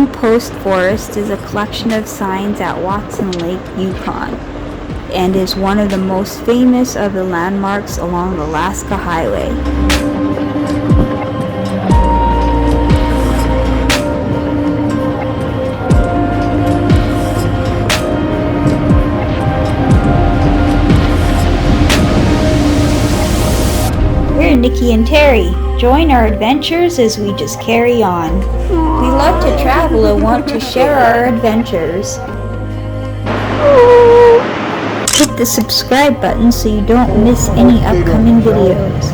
Signpost Forest is a collection of signs at Watson Lake, Yukon, and is one of the most famous of the landmarks along the Alaska Highway. We're Nikki and Terry. Join our adventures as we just carry on. We love to travel and want to share our adventures. Hit the subscribe button so you don't miss any upcoming videos.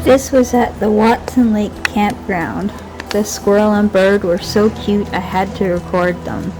This was at the Watson Lake campground. The squirrel and bird were so cute I had to record them.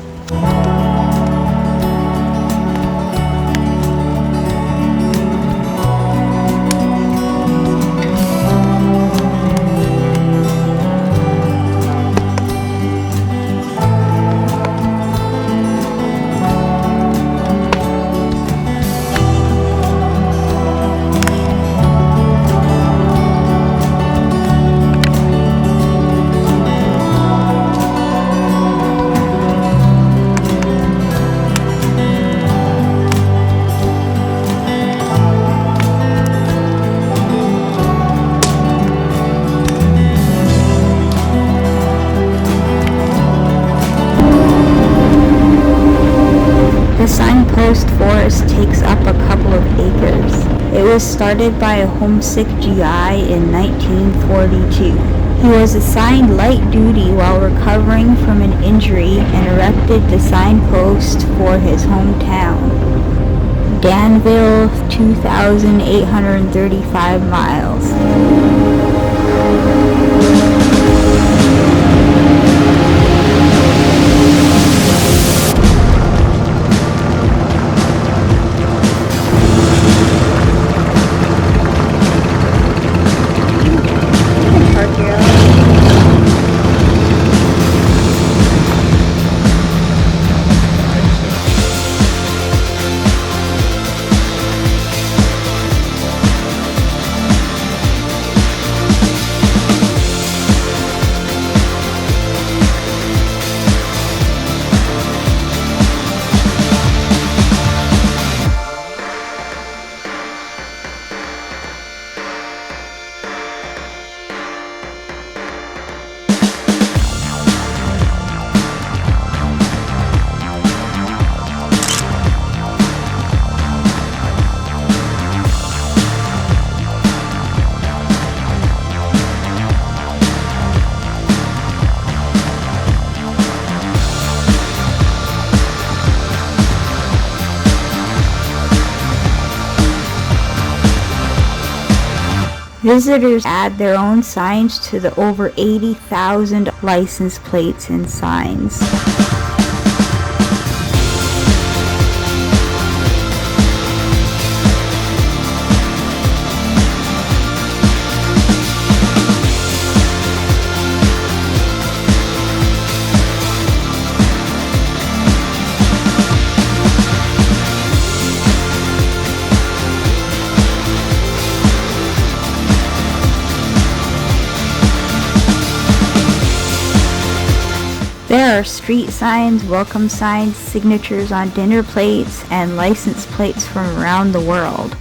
The Signpost Forest takes up a couple of acres. It was started by a homesick GI in 1942. He was assigned light duty while recovering from an injury and erected the signpost for his hometown. Danville, 2,835 miles. Visitors add their own signs to the over 80,000 license plates and signs. There are street signs, welcome signs, signatures on dinner plates, and license plates from around the world.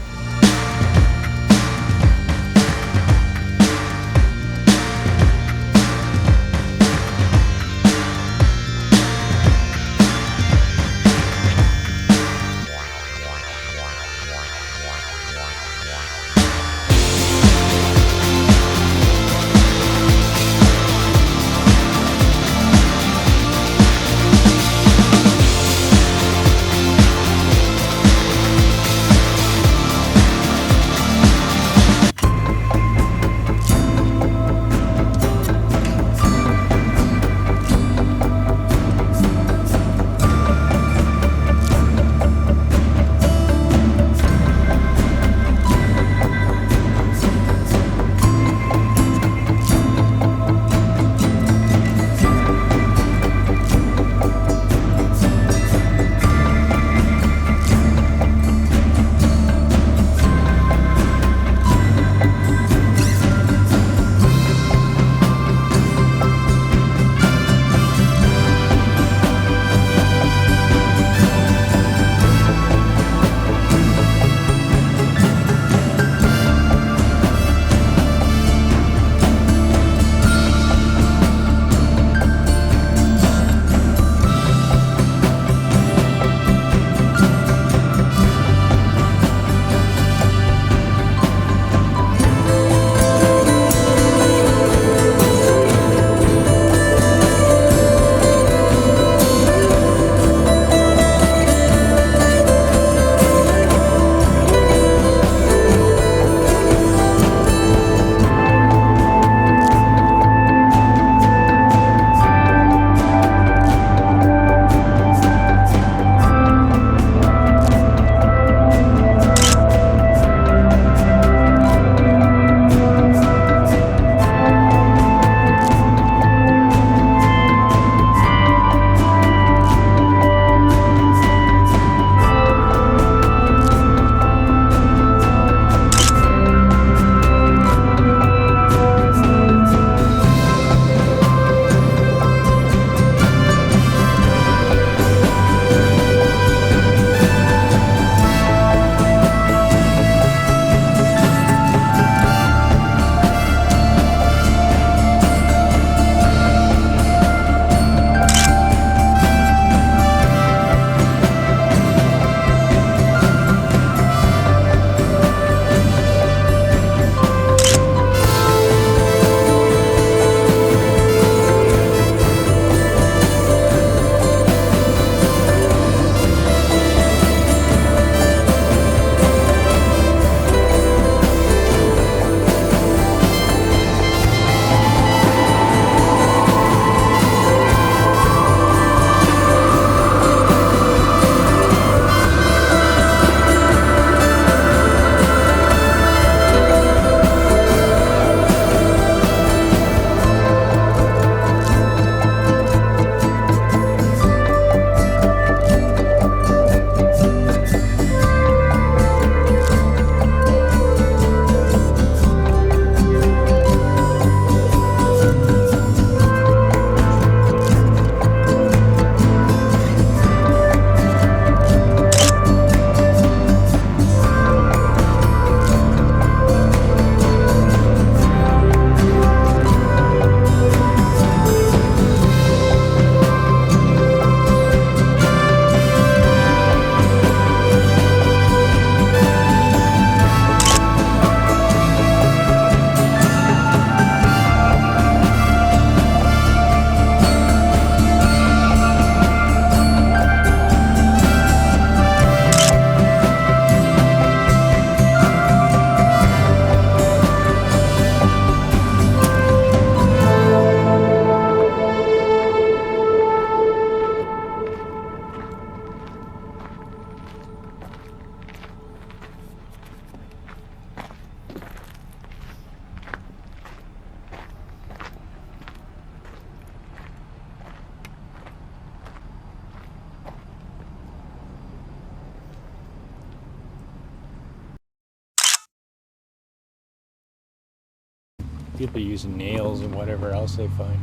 People using nails and whatever else they find.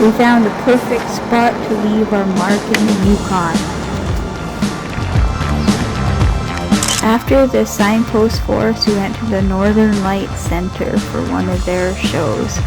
We found a perfect spot to leave our mark in the Yukon. After the Signpost Forest, we went to the Northern Lights Center for one of their shows.